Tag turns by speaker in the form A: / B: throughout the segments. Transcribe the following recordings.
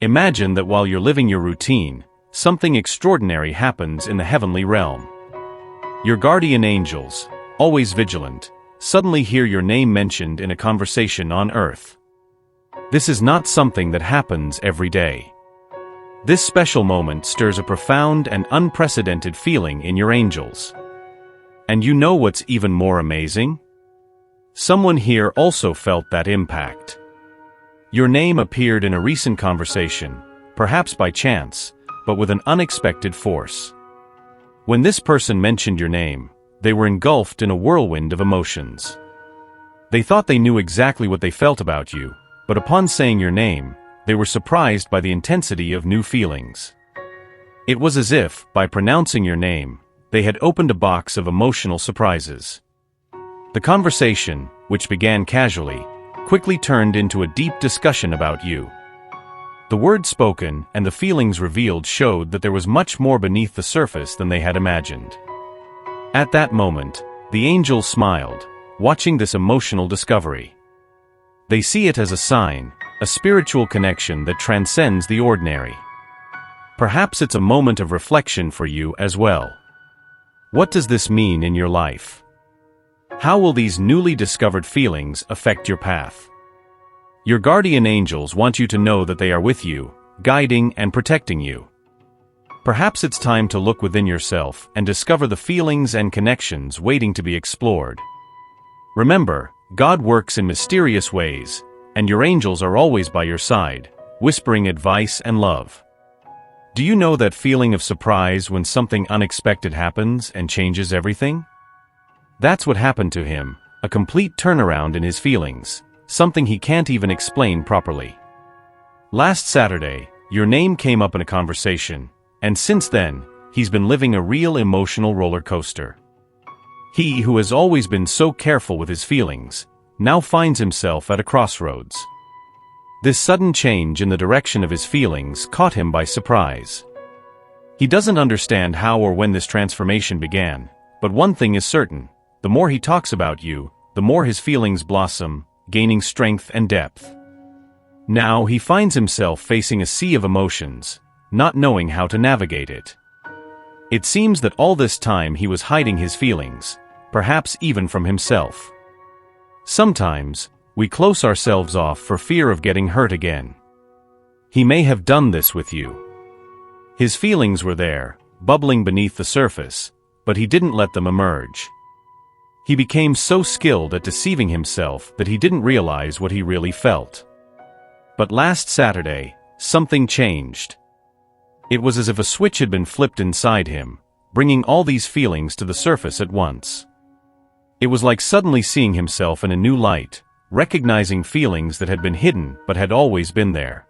A: Imagine that while you're living your routine, something extraordinary happens in the heavenly realm. Your guardian angels, always vigilant, suddenly hear your name mentioned in a conversation on earth. This is not something that happens every day. This special moment stirs a profound and unprecedented feeling in your angels. And you know what's even more amazing? Someone here also felt that impact. Your name appeared in a recent conversation, perhaps by chance, but with an unexpected force. When this person mentioned your name, they were engulfed in a whirlwind of emotions. They thought they knew exactly what they felt about you, but upon saying your name, they were surprised by the intensity of new feelings. It was as if, by pronouncing your name, they had opened a box of emotional surprises. The conversation, which began casually, quickly turned into a deep discussion about you. The words spoken and the feelings revealed showed that there was much more beneath the surface than they had imagined. At that moment, the angels smiled, watching this emotional discovery. They see it as a sign, a spiritual connection that transcends the ordinary. Perhaps it's a moment of reflection for you as well. What does this mean in your life? How will these newly discovered feelings affect your path? Your guardian angels want you to know that they are with you, guiding and protecting you. Perhaps it's time to look within yourself and discover the feelings and connections waiting to be explored. Remember, God works in mysterious ways, and your angels are always by your side, whispering advice and love. Do you know that feeling of surprise when something unexpected happens and changes everything? That's what happened to him, a complete turnaround in his feelings, something he can't even explain properly. Last Saturday, your name came up in a conversation, and since then, he's been living a real emotional roller coaster. He who has always been so careful with his feelings, now finds himself at a crossroads. This sudden change in the direction of his feelings caught him by surprise. He doesn't understand how or when this transformation began, but one thing is certain: the more he talks about you, the more his feelings blossom, gaining strength and depth. Now he finds himself facing a sea of emotions, not knowing how to navigate it. It seems that all this time he was hiding his feelings, perhaps even from himself. Sometimes, we close ourselves off for fear of getting hurt again. He may have done this with you. His feelings were there, bubbling beneath the surface, but he didn't let them emerge. He became so skilled at deceiving himself that he didn't realize what he really felt. But last Saturday, something changed. It was as if a switch had been flipped inside him, bringing all these feelings to the surface at once. It was like suddenly seeing himself in a new light, recognizing feelings that had been hidden but had always been there.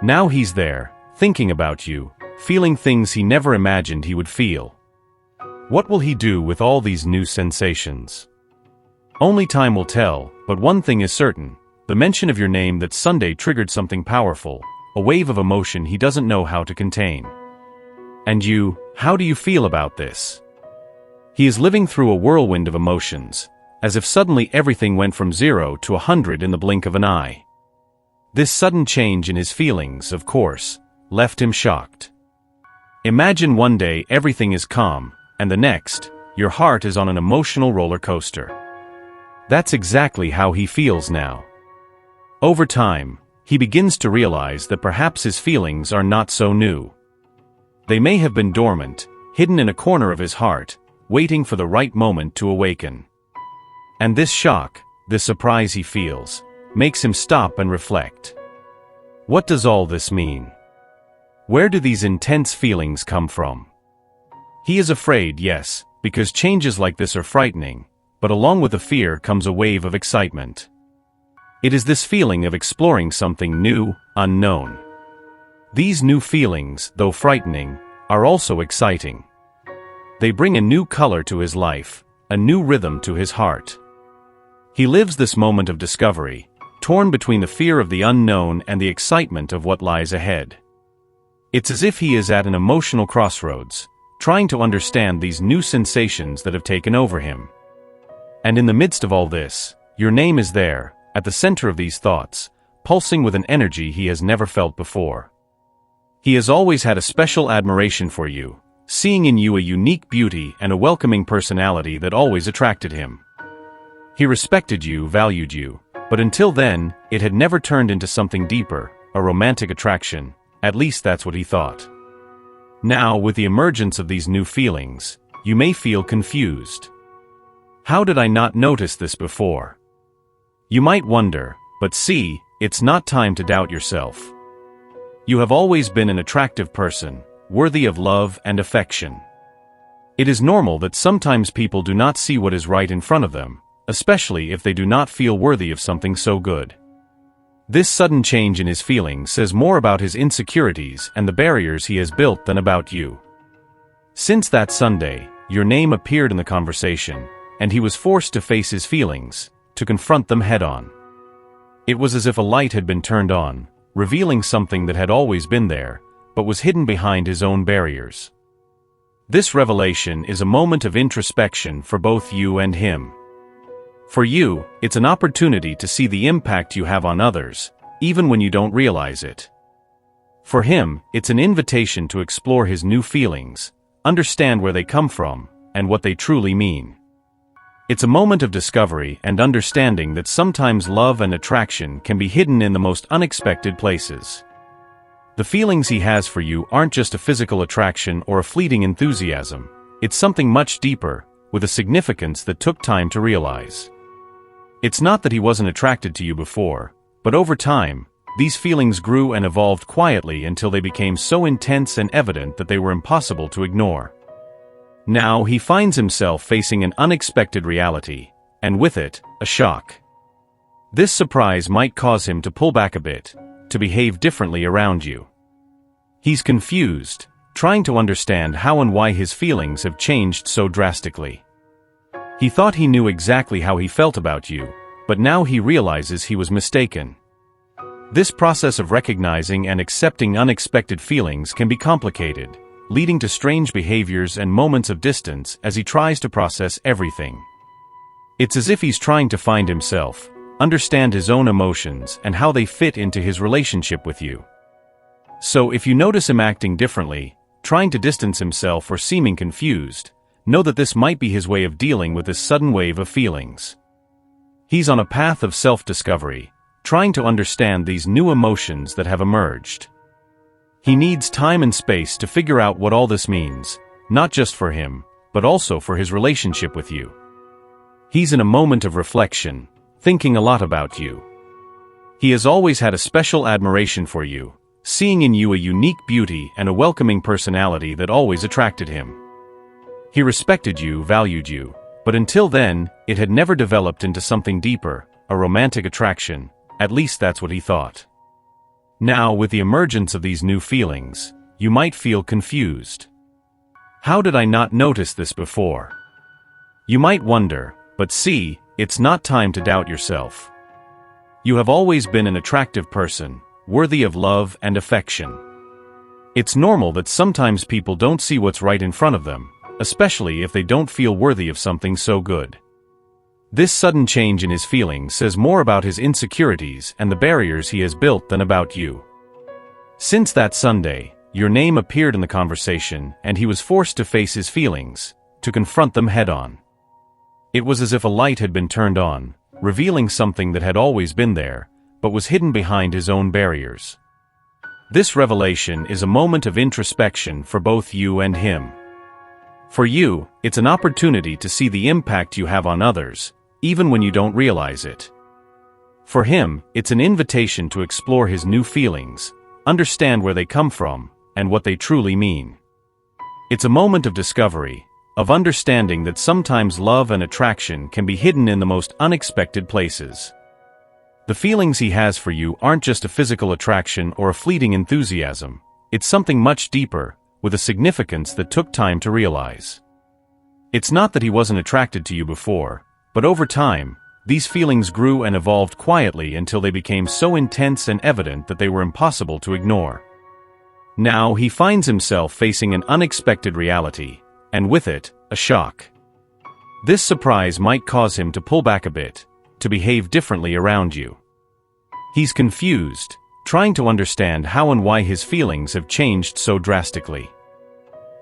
A: Now he's there, thinking about you, feeling things he never imagined he would feel. What will he do with all these new sensations? Only time will tell, but one thing is certain: the mention of your name that Sunday triggered something powerful, a wave of emotion he doesn't know how to contain. And you, how do you feel about this? He is living through a whirlwind of emotions, as if suddenly everything went from 0 to 100 in the blink of an eye. This sudden change in his feelings, of course, left him shocked. Imagine one day everything is calm, and the next, your heart is on an emotional roller coaster. That's exactly how he feels now. Over time, he begins to realize that perhaps his feelings are not so new. They may have been dormant, hidden in a corner of his heart, waiting for the right moment to awaken. And this shock, this surprise he feels, makes him stop and reflect. What does all this mean? Where do these intense feelings come from? He is afraid, yes, because changes like this are frightening, but along with the fear comes a wave of excitement. It is this feeling of exploring something new, unknown. These new feelings, though frightening, are also exciting. They bring a new color to his life, a new rhythm to his heart. He lives this moment of discovery, torn between the fear of the unknown and the excitement of what lies ahead. It's as if he is at an emotional crossroads, trying to understand these new sensations that have taken over him. And in the midst of all this, your name is there, at the center of these thoughts, pulsing with an energy he has never felt before. He has always had a special admiration for you, seeing in you a unique beauty and a welcoming personality that always attracted him. He respected you, valued you, but until then, it had never turned into something deeper, a romantic attraction. At least that's what he thought. Now, with the emergence of these new feelings, you may feel confused. How did I not notice this before? You might wonder, but see, it's not time to doubt yourself. You have always been an attractive person, worthy of love and affection. It is normal that sometimes people do not see what is right in front of them, especially if they do not feel worthy of something so good. This sudden change in his feelings says more about his insecurities and the barriers he has built than about you. Since that Sunday, your name appeared in the conversation, and he was forced to face his feelings, to confront them head-on. It was as if a light had been turned on, revealing something that had always been there, but was hidden behind his own barriers. This revelation is a moment of introspection for both you and him. For you, it's an opportunity to see the impact you have on others, even when you don't realize it. For him, it's an invitation to explore his new feelings, understand where they come from, and what they truly mean. It's a moment of discovery and understanding that sometimes love and attraction can be hidden in the most unexpected places. The feelings he has for you aren't just a physical attraction or a fleeting enthusiasm, it's something much deeper, with a significance that took time to realize. It's not that he wasn't attracted to you before, but over time, these feelings grew and evolved quietly until they became so intense and evident that they were impossible to ignore. Now he finds himself facing an unexpected reality, and with it, a shock. This surprise might cause him to pull back a bit, to behave differently around you. He's confused, trying to understand how and why his feelings have changed so drastically. He thought he knew exactly how he felt about you, but now he realizes he was mistaken. This process of recognizing and accepting unexpected feelings can be complicated, leading to strange behaviors and moments of distance as he tries to process everything. It's as if he's trying to find himself, understand his own emotions and how they fit into his relationship with you. So if you notice him acting differently, trying to distance himself or seeming confused, know that this might be his way of dealing with this sudden wave of feelings. He's on a path of self-discovery, trying to understand these new emotions that have emerged. He needs time and space to figure out what all this means, not just for him, but also for his relationship with you. He's in a moment of reflection, thinking a lot about you. He has always had a special admiration for you, seeing in you a unique beauty and a welcoming personality that always attracted him. He respected you, valued you, but until then, it had never developed into something deeper, a romantic attraction. At least that's what he thought. Now, with the emergence of these new feelings, you might feel confused. How did I not notice this before? You might wonder, but see, it's not time to doubt yourself. You have always been an attractive person, worthy of love and affection. It's normal that sometimes people don't see what's right in front of them, especially if they don't feel worthy of something so good. This sudden change in his feelings says more about his insecurities and the barriers he has built than about you. Since that Sunday, your name appeared in the conversation and he was forced to face his feelings, to confront them head-on. It was as if a light had been turned on, revealing something that had always been there, but was hidden behind his own barriers. This revelation is a moment of introspection for both you and him. For you, it's an opportunity to see the impact you have on others, even when you don't realize it. For him, it's an invitation to explore his new feelings, understand where they come from, and what they truly mean. It's a moment of discovery, of understanding that sometimes love and attraction can be hidden in the most unexpected places. The feelings he has for you aren't just a physical attraction or a fleeting enthusiasm, it's something much deeper, with a significance that took time to realize. It's not that he wasn't attracted to you before, but over time, these feelings grew and evolved quietly until they became so intense and evident that they were impossible to ignore. Now he finds himself facing an unexpected reality, and with it, a shock. This surprise might cause him to pull back a bit, to behave differently around you. He's confused, trying to understand how and why his feelings have changed so drastically.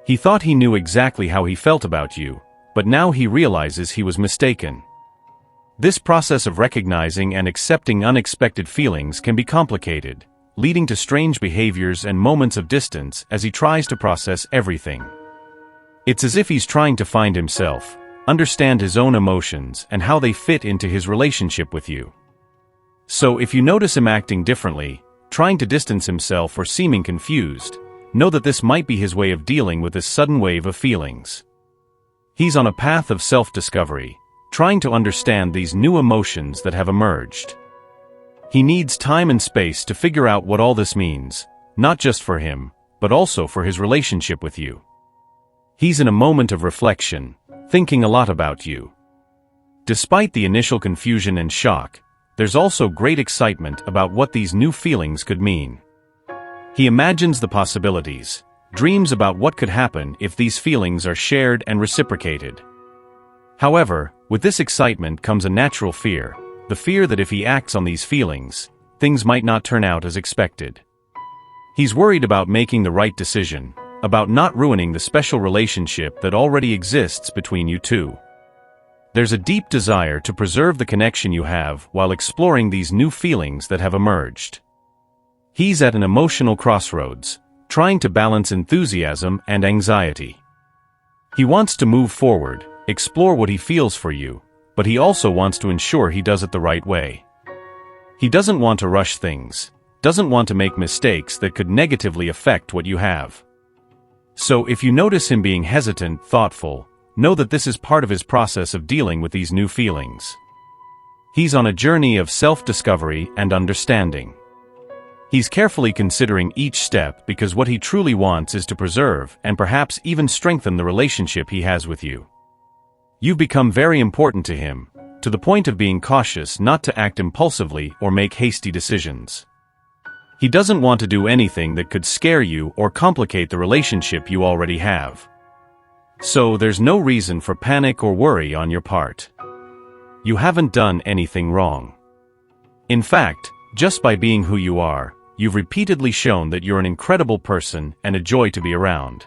A: He thought he knew exactly how he felt about you, but now he realizes he was mistaken. This process of recognizing and accepting unexpected feelings can be complicated, leading to strange behaviors and moments of distance as he tries to process everything. It's as if he's trying to find himself, understand his own emotions and how they fit into his relationship with you. So if you notice him acting differently, trying to distance himself or seeming confused, know that this might be his way of dealing with this sudden wave of feelings. He's on a path of self-discovery, trying to understand these new emotions that have emerged. He needs time and space to figure out what all this means, not just for him, but also for his relationship with you. He's in a moment of reflection, thinking a lot about you. Despite the initial confusion and shock, there's also great excitement about what these new feelings could mean. He imagines the possibilities, dreams about what could happen if these feelings are shared and reciprocated. However, with this excitement comes a natural fear, the fear that if he acts on these feelings, things might not turn out as expected. He's worried about making the right decision, about not ruining the special relationship that already exists between you two. There's a deep desire to preserve the connection you have while exploring these new feelings that have emerged. He's at an emotional crossroads, trying to balance enthusiasm and anxiety. He wants to move forward, explore what he feels for you, but he also wants to ensure he does it the right way. He doesn't want to rush things, doesn't want to make mistakes that could negatively affect what you have. So if you notice him being hesitant, thoughtful, know that this is part of his process of dealing with these new feelings. He's on a journey of self-discovery and understanding. He's carefully considering each step because what he truly wants is to preserve and perhaps even strengthen the relationship he has with you. You've become very important to him, to the point of being cautious not to act impulsively or make hasty decisions. He doesn't want to do anything that could scare you or complicate the relationship you already have. So there's no reason for panic or worry on your part. You haven't done anything wrong. In fact, just by being who you are, you've repeatedly shown that you're an incredible person and a joy to be around.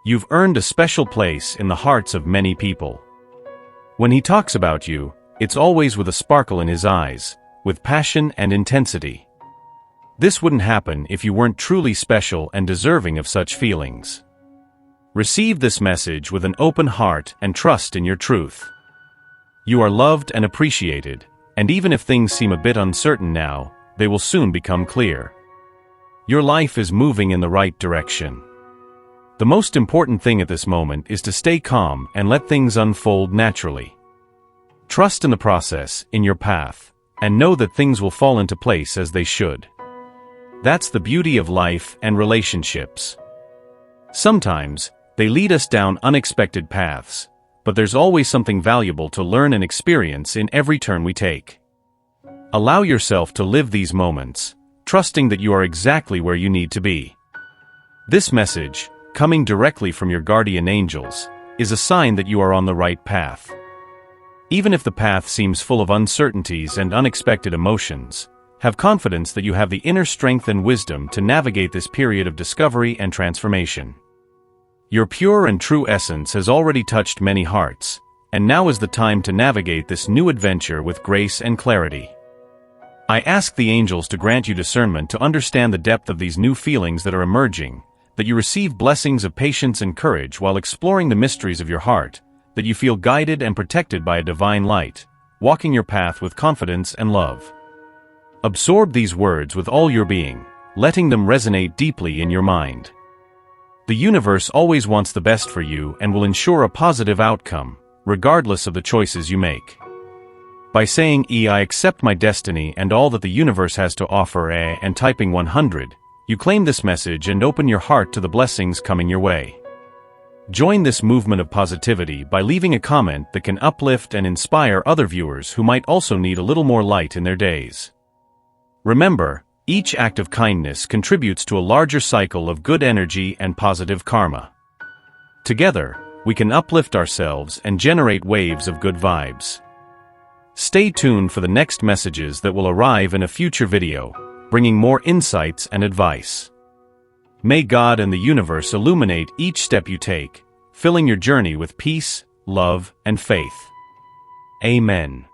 A: You've earned a special place in the hearts of many people. When he talks about you, it's always with a sparkle in his eyes, with passion and intensity. This wouldn't happen if you weren't truly special and deserving of such feelings. Receive this message with an open heart and trust in your truth. You are loved and appreciated, and even if things seem a bit uncertain now, they will soon become clear. Your life is moving in the right direction. The most important thing at this moment is to stay calm and let things unfold naturally. Trust in the process, in your path, and know that things will fall into place as they should. That's the beauty of life and relationships. Sometimes, they lead us down unexpected paths, but there's always something valuable to learn and experience in every turn we take. Allow yourself to live these moments, trusting that you are exactly where you need to be. This message, coming directly from your guardian angels, is a sign that you are on the right path. Even if the path seems full of uncertainties and unexpected emotions, have confidence that you have the inner strength and wisdom to navigate this period of discovery and transformation. Your pure and true essence has already touched many hearts, and now is the time to navigate this new adventure with grace and clarity. I ask the angels to grant you discernment to understand the depth of these new feelings that are emerging, that you receive blessings of patience and courage while exploring the mysteries of your heart, that you feel guided and protected by a divine light, walking your path with confidence and love. Absorb these words with all your being, letting them resonate deeply in your mind. The universe always wants the best for you and will ensure a positive outcome, regardless of the choices you make. By saying I accept my destiny and all that the universe has to offer and typing 100, you claim this message and open your heart to the blessings coming your way. Join this movement of positivity by leaving a comment that can uplift and inspire other viewers who might also need a little more light in their days. Remember, each act of kindness contributes to a larger cycle of good energy and positive karma. Together, we can uplift ourselves and generate waves of good vibes. Stay tuned for the next messages that will arrive in a future video, bringing more insights and advice. May God and the universe illuminate each step you take, filling your journey with peace, love, and faith. Amen.